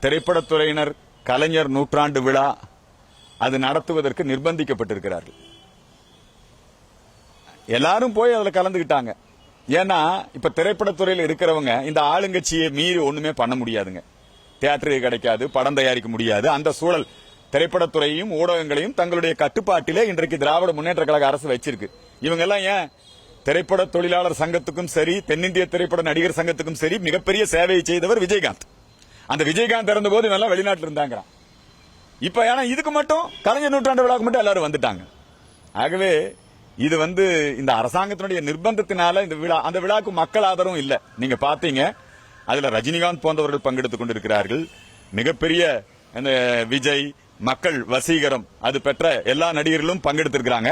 திரைப்படத்துறையினர் கலைஞர் நூற்றாண்டு விழா அது நடத்துவதற்கு நிர்பந்திக்கப்பட்டிருக்கிறார்கள். எல்லாரும் போய் அதுல கலந்துகிட்டாங்க. ஏன்னா இப்ப திரைப்படத்துறையில் இருக்கிறவங்க இந்த ஆளுங்கட்சியை மீறி ஒண்ணுமே பண்ண முடியாதுங்க. தியேட்டருக்கு கிடைக்காது, படம் தயாரிக்க முடியாது. அந்த சூழல் திரைப்படத்துறையையும் ஊடகங்களையும் தங்களுடைய கட்டுப்பாட்டிலே இன்றைக்கு திராவிட முன்னேற்ற கழக அரசு வச்சிருக்கு. இவங்க எல்லாம் ஏன் திரைப்பட தொழிலாளர் சங்கத்துக்கும் சரி, தென்னிந்திய திரைப்பட நடிகர் சங்கத்துக்கும் சரி மிகப்பெரிய சேவையை செய்தவர் விஜயகாந்த். அந்த விஜயகாந்த் இறந்த போது இவெல்லாம் வெளிநாட்டில் இருந்தாங்க. இப்ப ஏன்னா இதுக்கு மட்டும் கலைஞர் நூற்றாண்டு விழாக்கு மட்டும் எல்லாரும் வந்துட்டாங்க. ஆகவே இது இந்த அரசாங்கத்தினுடைய நிர்பந்தத்தினால இந்த விழா, அந்த விழாக்கு மக்கள் ஆதரவும் இல்ல. நீங்க பாத்தீங்க, அதுல ரஜினிகாந்த் போன்றவர்கள் பங்கெடுத்துக் கொண்டிருக்கிறார்கள். மிகப்பெரிய விஜய், மக்கள் வசீகரம் அது பெற்ற எல்லா நடிகர்களும் பங்கெடுத்திருக்கிறாங்க.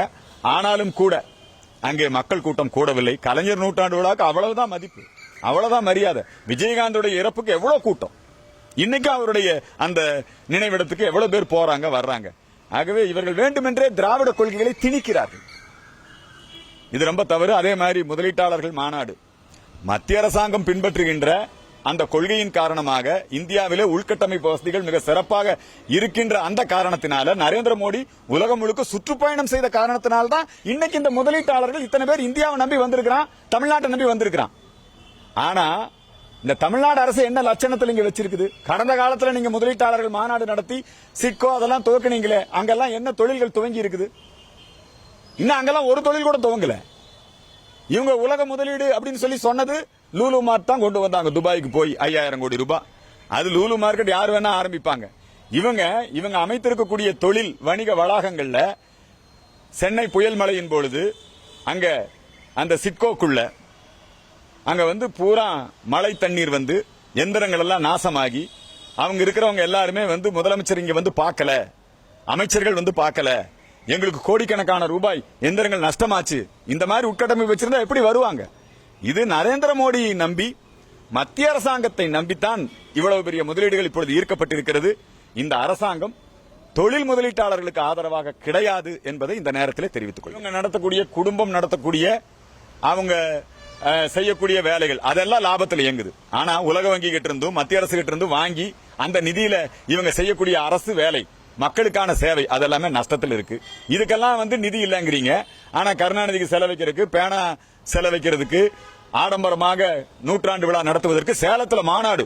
ஆனாலும் கூட அங்கே மக்கள் கூட்டம் கூடவில்லை. கலைஞர் நூற்றாண்டு விழாக்கு அவ்வளவுதான் மதிப்பு, அவ்வளவுதான் மரியாதை. விஜயகாந்தோட இறப்புக்கு எவ்வளவு கூட்டம், இன்னைக்கு அவருடைய அந்த நினைவிடத்துக்கு எவ்வளவு பேர் போறாங்க வர்றாங்க. ஆகவே இவர்கள் வேண்டுமென்றே திராவிட கொள்கைகளை திணிக்கிறார்கள். இது ரொம்ப தவறு. அதே மாதிரி முதலீட்டாளர்கள் மாநாடு, மத்திய அரசாங்கம் பின்பற்றுகின்ற அந்த கொள்கையின் காரணமாக இந்தியாவிலே உள்கட்டமைப்பு வசதிகள் மிக சிறப்பாக இருக்கின்ற அந்த காரணத்தினால நரேந்திர மோடி உலகம் முழுக்க சுற்றுப்பயணம் செய்த காரணத்தினால்தான் இன்னைக்கு இந்த முதலீட்டாளர்கள் இத்தனை பேர் இந்தியாவை நம்பி வந்திருக்கிறான், தமிழ்நாட்டை நம்பி வந்திருக்கிறான். ஆனா இந்த தமிழ்நாடு அரசு என்ன லட்சணத்தில் இங்க வச்சிருக்குது? கடந்த காலத்துல நீங்க முதலீட்டாளர்கள் மாநாடு நடத்தி சிட்கோ அதெல்லாம் துவக்கினீங்களே, அங்கெல்லாம் என்ன தொழில்கள் துவங்கி இருக்குது? இன்னும் அங்கெல்லாம் ஒரு தொழில் கூட துவங்கல. இவங்க உலக முதலீடு அப்படின்னு சொல்லி சொன்னது லூலு மார்ட் தான் கொண்டு வந்தாங்க. துபாய்க்கு போய் 5000 கோடி ரூபாய். அது லூலு மார்க்கெட் யார் வேணா ஆரம்பிப்பாங்க. இவங்க அமைத்திருக்கக்கூடிய தொழில் வணிக வளாகங்கள்ல சென்னை புயல் மழையின் பொழுது அங்க அந்த சிட்கோக்குள்ள அங்க பூரா மழை தண்ணீர் எந்திரங்கள் எல்லாம் நாசமாகி அவங்க இருக்கிறவங்க எல்லாருமே முதலமைச்சர் இங்க பார்க்கல, அமைச்சர்கள் பார்க்கல, எங்களுக்கு கோடிக்கணக்கான ரூபாய் எந்திரங்கள் நஷ்டமாச்சு. இந்த மாதிரி உட்கட்டமைப்பு வச்சிருந்தா எப்படி வருவாங்க? இது நரேந்திர மோடியை நம்பி, மத்திய அரசாங்கத்தை நம்பித்தான் இவ்வளவு பெரிய முதலீடுகள் இப்பொழுது ஈர்க்கப்பட்டிருக்கிறது. இந்த அரசாங்கம் தொழில் முதலீட்டாளர்களுக்கு ஆதரவாக கிடையாது என்பதை இந்த நேரத்தில் தெரிவித்துக் கொள்ளுங்க. நடத்தக்கூடிய குடும்பம் நடத்தக்கூடிய அவங்க செய்யக்கூடிய வேலைகள் அதெல்லாம் லாபத்தில் இயங்குது. ஆனா உலக வங்கி கிட்ட இருந்தும் மத்திய அரசு கிட்ட இருந்தும் வாங்கி அந்த நிதியில இவங்க செய்யக்கூடிய அரசு வேலை, மக்களுக்கான சேவை அதெல்லாமே நஷ்டத்தில் இருக்கு. இதுக்கெல்லாம் நிதி இல்லங்கிறீங்க. ஆனா கருணாநிதிக்கு செலவைக்கிறதுக்கு, பேனா செலவைக்கிறதுக்கு, ஆடம்பரமாக நூற்றாண்டு விழா நடத்துவதற்கு சேலத்துல மாநாடு,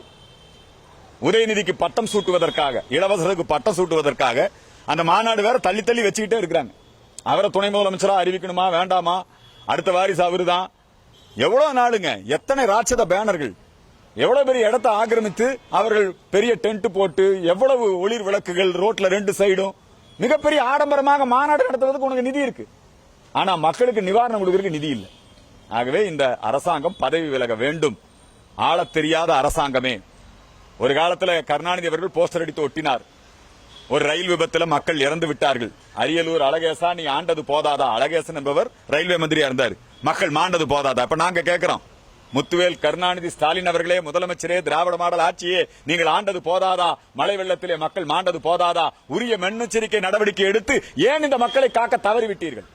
உதயநிதிக்கு பட்டம் சூட்டுவதற்காக, இளவரசருக்கு பட்டம் சூட்டுவதற்காக அந்த மாநாடு வேற தள்ளி தள்ளி வச்சுக்கிட்டே இருக்கிறாங்க. அவரை துணை முதலமைச்சரா அறிவிக்கணுமா வேண்டாமா, அடுத்த வாரிசு அவருதான். எவ்வளவு நாளுங்க, எத்தனை ராட்சத பேனர்கள், எவ்வளவு பெரிய இடத்தை ஆக்கிரமித்து அவர்கள் பெரிய டென்ட் போட்டு, எவ்வளவு ஒளிர் விளக்குகள் ரோட்ல 2 சைடும், மிகப்பெரிய ஆடம்பரமாக மாநாடு நடத்துவதற்கு உனக்கு நிதி இருக்கு. ஆனா மக்களுக்கு நிவாரணம் கொடுக்கறதுக்கு நிதி இல்லை. ஆகவே இந்த அரசாங்கம் பதவி விலக வேண்டும். ஆளத் தெரியாத அரசாங்கமே. ஒரு காலத்துல கருணாநிதி அவர்கள் போஸ்டர் அடித்து ஒட்டினார். ஒரு ரயில் விபத்துல மக்கள் இறந்து விட்டார்கள். அரியலூர் அழகேசா நீ ஆண்டது போதாதா? அழகேசன் என்பவர் ரயில்வே மந்திரியா இருந்தார். மக்கள் மாண்டது போதாதா? இப்ப நாங்க கேட்கிறோம், முத்துவேல் கருணாநிதி ஸ்டாலின் அவர்களே, முதலமைச்சரே, திராவிட மாடல் ஆட்சியே, நீங்கள் ஆண்டது போதாதா? மழை வெள்ளத்திலே மக்கள் மாண்டது போதாதா? உரிய முன்னெச்சரிக்கை நடவடிக்கை எடுத்து ஏன் இந்த மக்களை காக்க தவறிவிட்டீர்கள்?